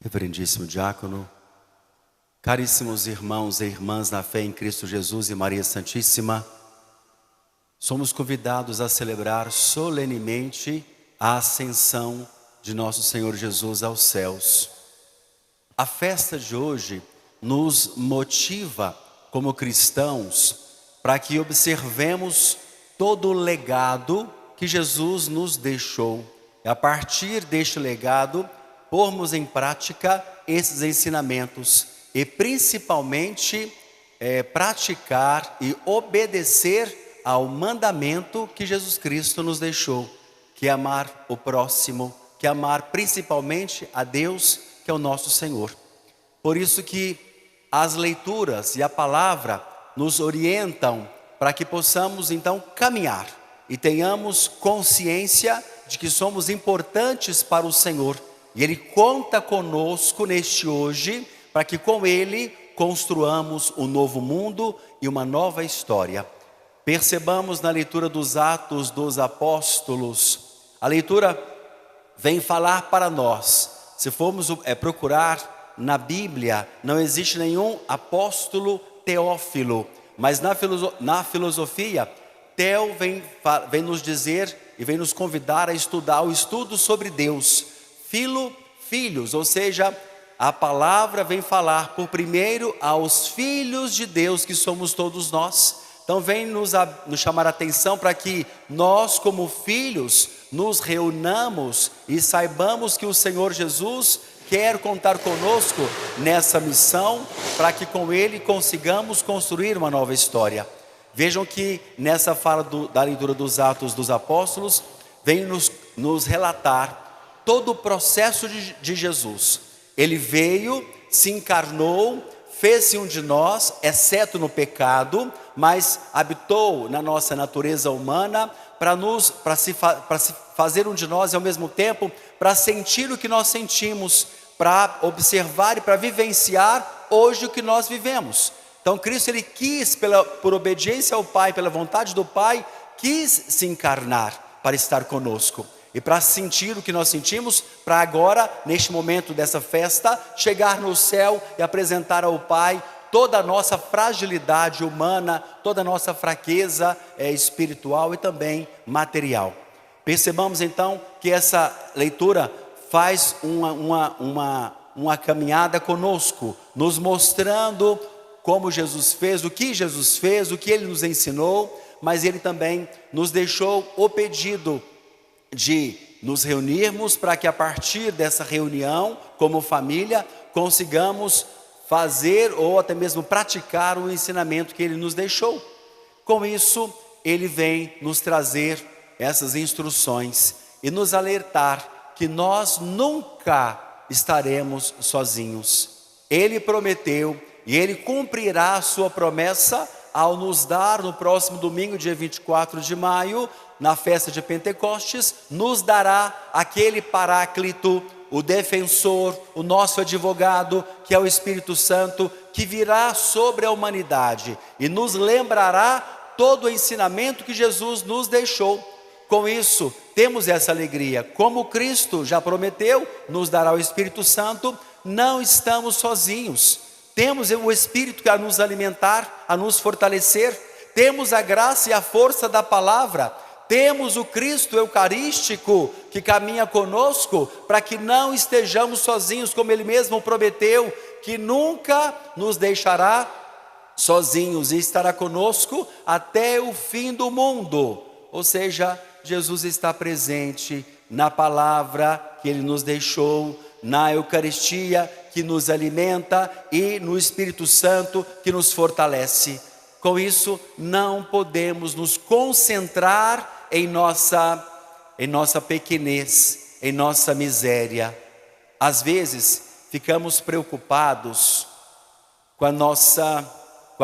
Reverendíssimo diácono, caríssimos irmãos e irmãs na fé em Cristo Jesus e Maria Santíssima, somos convidados a celebrar solenemente a ascensão de nosso Senhor Jesus aos céus. A festa de hoje nos motiva como cristãos para que observemos todo o legado que Jesus nos deixou. E a partir deste legado, pormos em prática esses ensinamentos e principalmente praticar e obedecer ao mandamento que Jesus Cristo nos deixou, que é amar o próximo, que é amar principalmente a Deus, que é o nosso Senhor. Por isso que as leituras e a palavra nos orientam para que possamos então caminhar e tenhamos consciência de que somos importantes para o Senhor. E Ele conta conosco neste hoje, para que com Ele construamos um novo mundo e uma nova história. Percebamos na leitura dos Atos dos Apóstolos, a leitura vem falar para nós. Se formos procurar na Bíblia, não existe nenhum apóstolo Teófilo, mas na filosofia, Teo vem nos dizer e vem nos convidar a estudar o estudo sobre Deus. Filhos, ou seja, a palavra vem falar por primeiro aos filhos de Deus, que somos todos nós. Então vem nos chamar a atenção para que nós, como filhos, nos reunamos e saibamos que o Senhor Jesus quer contar conosco nessa missão, para que com Ele consigamos construir uma nova história. Vejam que nessa fala da leitura dos Atos dos Apóstolos, vem nos relatar todo o processo de Jesus. Ele veio, se encarnou, fez-se um de nós, exceto no pecado, mas habitou na nossa natureza humana para se fazer um de nós e ao mesmo tempo para sentir o que nós sentimos, para observar e para vivenciar hoje o que nós vivemos. Então Cristo, Ele quis, por obediência ao Pai, pela vontade do Pai, quis se encarnar para estar conosco. E para sentir o que nós sentimos, para agora, neste momento dessa festa, chegar no céu e apresentar ao Pai toda a nossa fragilidade humana, toda a nossa fraqueza espiritual e também material. Percebamos então que essa leitura faz uma caminhada conosco, nos mostrando como Jesus fez, o que Ele nos ensinou, mas Ele também nos deixou o pedido de nos reunirmos para que a partir dessa reunião, como família, consigamos fazer ou até mesmo praticar o ensinamento que Ele nos deixou. Com isso, Ele vem nos trazer essas instruções e nos alertar que nós nunca estaremos sozinhos. Ele prometeu e Ele cumprirá a sua promessa ao nos dar no próximo domingo, dia 24 de maio, na festa de Pentecostes, nos dará aquele Paráclito, o defensor, o nosso advogado, que é o Espírito Santo, que virá sobre a humanidade e nos lembrará todo o ensinamento que Jesus nos deixou. Com isso, temos essa alegria. Como Cristo já prometeu, nos dará o Espírito Santo, não estamos sozinhos. Temos o Espírito a nos alimentar, a nos fortalecer. Temos a graça e a força da palavra. Temos o Cristo Eucarístico que caminha conosco para que não estejamos sozinhos, como Ele mesmo prometeu, que nunca nos deixará sozinhos e estará conosco até o fim do mundo. Ou seja, Jesus está presente na palavra que Ele nos deixou, na Eucaristia que nos alimenta e no Espírito Santo que nos fortalece. Com isso, não podemos nos concentrar em nossa pequenez, em nossa miséria. Às vezes, ficamos preocupados com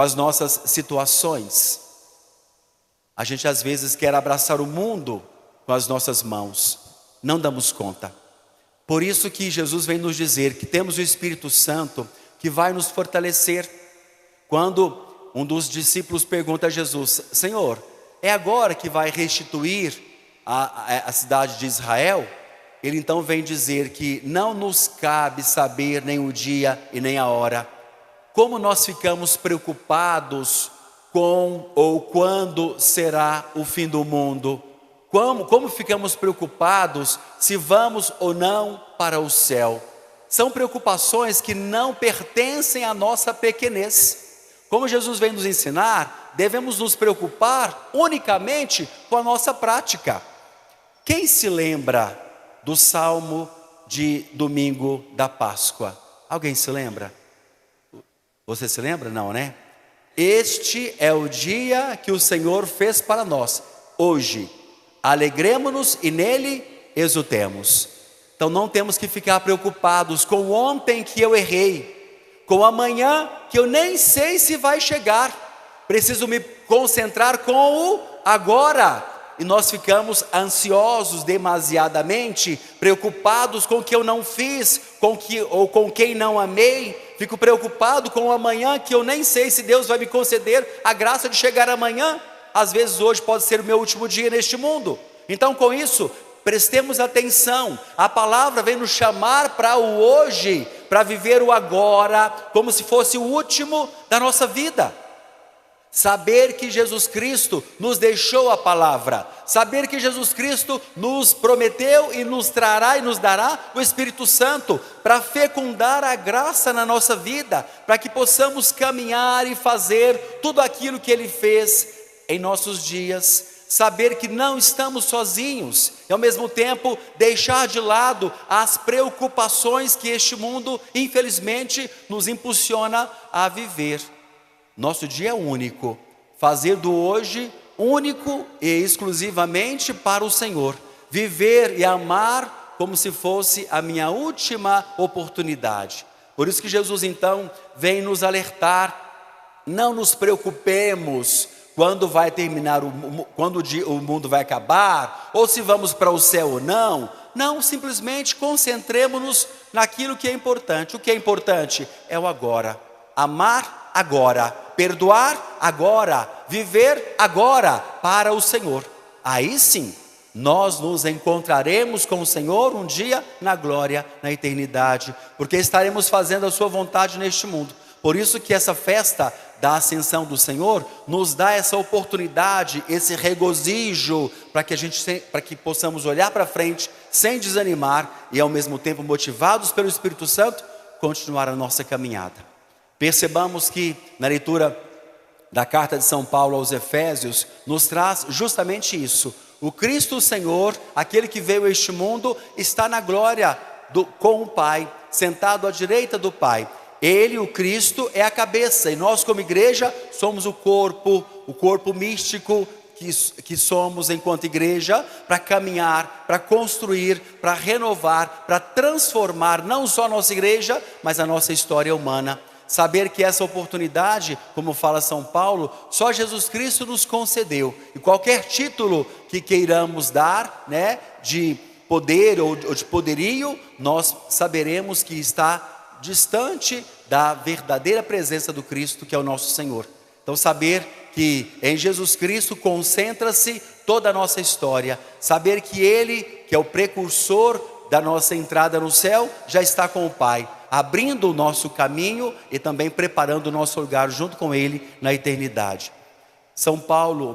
as nossas situações. A gente às vezes quer abraçar o mundo com as nossas mãos, não damos conta. Por isso que Jesus vem nos dizer que temos o Espírito Santo que vai nos fortalecer. Quando um dos discípulos pergunta a Jesus: Senhor, é agora que vai restituir a cidade de Israel? ele então vem dizer que não nos cabe saber nem o dia e nem a hora. Como nós ficamos preocupados com ou quando será o fim do mundo? Como ficamos preocupados se vamos ou não para o céu? São preocupações que não pertencem à nossa pequenez. Como Jesus vem nos ensinar, devemos nos preocupar unicamente com a nossa prática. Quem se lembra do Salmo de domingo da Páscoa? Alguém se lembra? Você se lembra? Não, né? Este é o dia que o Senhor fez para nós. Hoje, alegremo-nos e nele exultemos. Então não temos que ficar preocupados com ontem que eu errei, com amanhã que eu nem sei se vai chegar. Preciso me concentrar com o agora. E nós ficamos ansiosos demasiadamente, preocupados com o que eu não fiz, com quem não amei. Fico preocupado com o amanhã, que eu nem sei se Deus vai me conceder a graça de chegar amanhã. Às vezes hoje pode ser o meu último dia neste mundo. Então com isso, prestemos atenção. A palavra vem nos chamar para o hoje, para viver o agora, como se fosse o último da nossa vida. Saber que Jesus Cristo nos deixou a palavra, saber que Jesus Cristo nos prometeu e nos trará e nos dará o Espírito Santo para fecundar a graça na nossa vida, para que possamos caminhar e fazer tudo aquilo que Ele fez em nossos dias. Saber que não estamos sozinhos e ao mesmo tempo deixar de lado as preocupações que este mundo infelizmente nos impulsiona a viver. Nosso dia é único, fazer do hoje único e exclusivamente para o Senhor, viver e amar como se fosse a minha última oportunidade. Por isso que Jesus então vem nos alertar: não nos preocupemos quando vai terminar, quando o mundo vai acabar, ou se vamos para o céu ou não. Não, simplesmente concentremos-nos naquilo que é importante. O que é importante é o agora, amar agora, perdoar agora, viver agora para o Senhor. Aí sim, nós nos encontraremos com o Senhor um dia na glória, na eternidade, porque estaremos fazendo a sua vontade neste mundo. Por isso que essa festa da ascensão do Senhor nos dá essa oportunidade, esse regozijo, para que possamos olhar para frente sem desanimar e ao mesmo tempo motivados pelo Espírito Santo, continuar a nossa caminhada. Percebamos que na leitura da carta de São Paulo aos Efésios, nos traz justamente isso. O Cristo Senhor, aquele que veio a este mundo, está na glória com o Pai, sentado à direita do Pai. Ele, o Cristo, é a cabeça, e nós como igreja somos o corpo místico que somos enquanto igreja, para caminhar, para construir, para renovar, para transformar não só a nossa igreja, mas a nossa história humana. Saber que essa oportunidade, como fala São Paulo, só Jesus Cristo nos concedeu. E qualquer título que queiramos dar, né, de poder ou de poderio, nós saberemos que está distante da verdadeira presença do Cristo, que é o nosso Senhor. Então saber que em Jesus Cristo concentra-se toda a nossa história. Saber que Ele, que é o precursor da nossa entrada no céu, já está com o Pai, abrindo o nosso caminho e também preparando o nosso lugar junto com Ele na eternidade. São Paulo,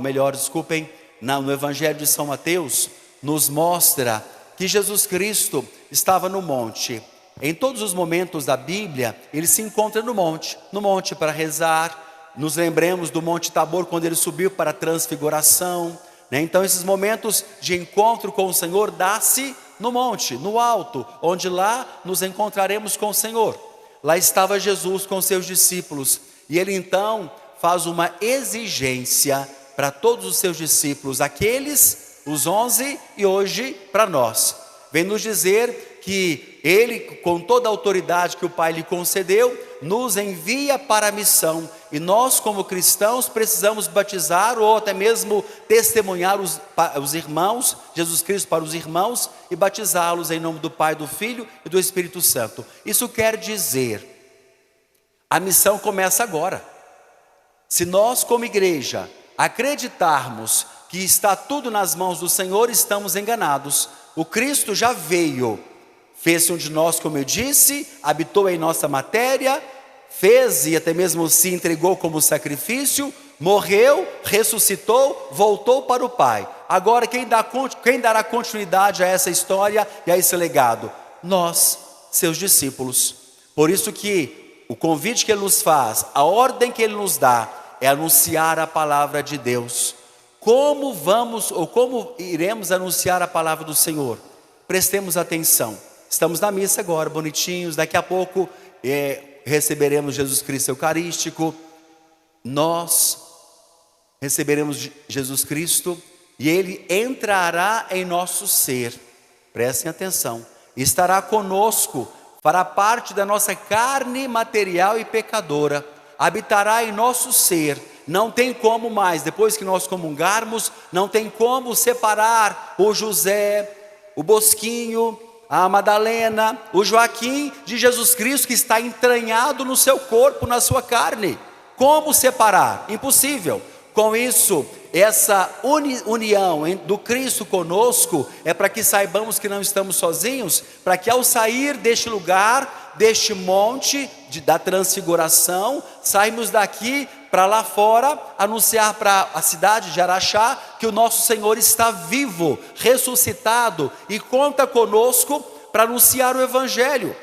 no Evangelho de São Mateus, nos mostra que Jesus Cristo estava no monte. Em todos os momentos da Bíblia, Ele se encontra no monte para rezar. Nos lembremos do Monte Tabor, quando Ele subiu para a transfiguração, né? Então esses momentos de encontro com o Senhor dá-se no monte, no alto, onde lá nos encontraremos com o Senhor. Lá estava Jesus com seus discípulos, e Ele então faz uma exigência para todos os seus discípulos, aqueles, os 11 e hoje para nós. Vem nos dizer que Ele, com toda a autoridade que o Pai lhe concedeu, nos envia para a missão. E nós como cristãos precisamos batizar ou até mesmo testemunhar os irmãos, Jesus Cristo para os irmãos, e batizá-los em nome do Pai, do Filho e do Espírito Santo. Isso quer dizer, a missão começa agora. Se nós como igreja acreditarmos que está tudo nas mãos do Senhor, estamos enganados. O Cristo já veio, fez-se um de nós, como eu disse, habitou em nossa matéria, fez e até mesmo se entregou como sacrifício, morreu, ressuscitou, voltou para o Pai. Agora quem dará continuidade a essa história e a esse legado? Nós, seus discípulos. Por isso que o convite que Ele nos faz, a ordem que Ele nos dá, é anunciar a palavra de Deus. Como vamos ou como iremos anunciar a palavra do Senhor? Prestemos atenção. Estamos na missa agora, bonitinhos. Daqui a pouco receberemos Jesus Cristo Eucarístico. Nós receberemos Jesus Cristo e Ele entrará em nosso ser. Prestem atenção. Estará conosco, fará parte da nossa carne material e pecadora. Habitará em nosso ser. Não tem como mais, depois que nós comungarmos, não tem como separar o José, o Bosquinho, a Madalena, o Joaquim de Jesus Cristo, que está entranhado no seu corpo, na sua carne. Como separar? Impossível. Com isso, essa união do Cristo conosco é para que saibamos que não estamos sozinhos, para que ao sair deste lugar, deste monte da transfiguração, saímos daqui para lá fora, anunciar para a cidade de Araxá que o nosso Senhor está vivo, ressuscitado e conta conosco para anunciar o Evangelho.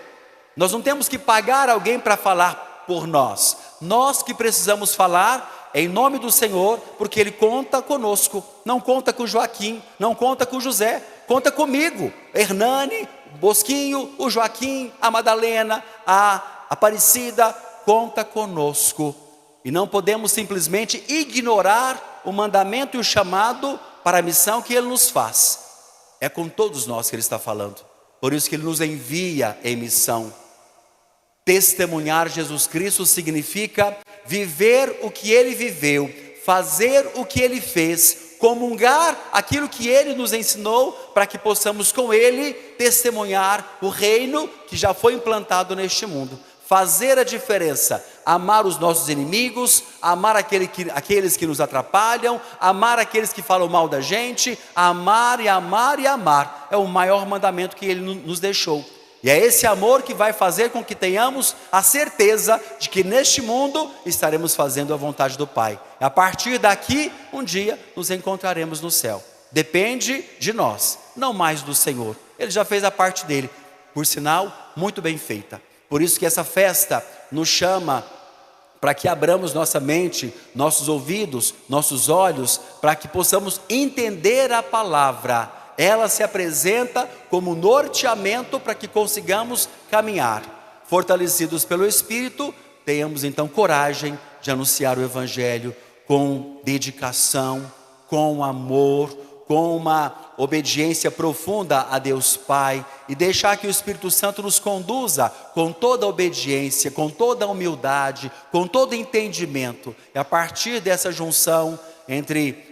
Nós não temos que pagar alguém para falar por nós. Nós que precisamos falar em nome do Senhor, porque Ele conta conosco. Não conta com Joaquim, não conta com José, conta comigo. Hernani, Bosquinho, o Joaquim, a Madalena, a Aparecida, conta conosco. E não podemos simplesmente ignorar o mandamento e o chamado para a missão que Ele nos faz. É com todos nós que Ele está falando. Por isso que Ele nos envia em missão. Testemunhar Jesus Cristo significa viver o que Ele viveu, fazer o que Ele fez, comungar aquilo que Ele nos ensinou, para que possamos com Ele testemunhar o reino que já foi implantado neste mundo. Fazer a diferença, amar os nossos inimigos, amar aqueles que nos atrapalham, amar aqueles que falam mal da gente, amar e amar e amar, é o maior mandamento que Ele nos deixou. E é esse amor que vai fazer com que tenhamos a certeza de que neste mundo estaremos fazendo a vontade do Pai. A partir daqui, um dia nos encontraremos no céu. Depende de nós, não mais do Senhor. Ele já fez a parte dele, por sinal, muito bem feita. Por isso que essa festa nos chama para que abramos nossa mente, nossos ouvidos, nossos olhos, para que possamos entender a palavra. Ela se apresenta como norteamento para que consigamos caminhar. Fortalecidos pelo Espírito, tenhamos então coragem de anunciar o Evangelho com dedicação, com amor, com uma obediência profunda a Deus Pai, e deixar que o Espírito Santo nos conduza com toda a obediência, com toda a humildade, com todo entendimento. E a partir dessa junção entre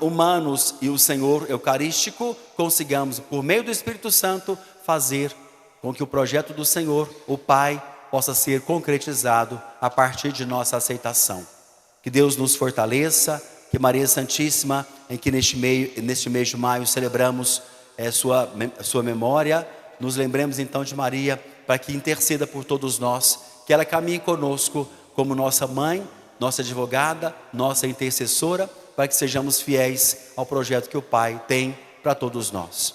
humanos e o Senhor Eucarístico, consigamos, por meio do Espírito Santo, fazer com que o projeto do Senhor, o Pai, possa ser concretizado a partir de nossa aceitação. Que Deus nos fortaleça, que Maria Santíssima, em que neste mês de maio celebramos sua memória, nos lembremos então de Maria, para que interceda por todos nós, que ela caminhe conosco como nossa mãe, nossa advogada, nossa intercessora, para que sejamos fiéis ao projeto que o Pai tem para todos nós.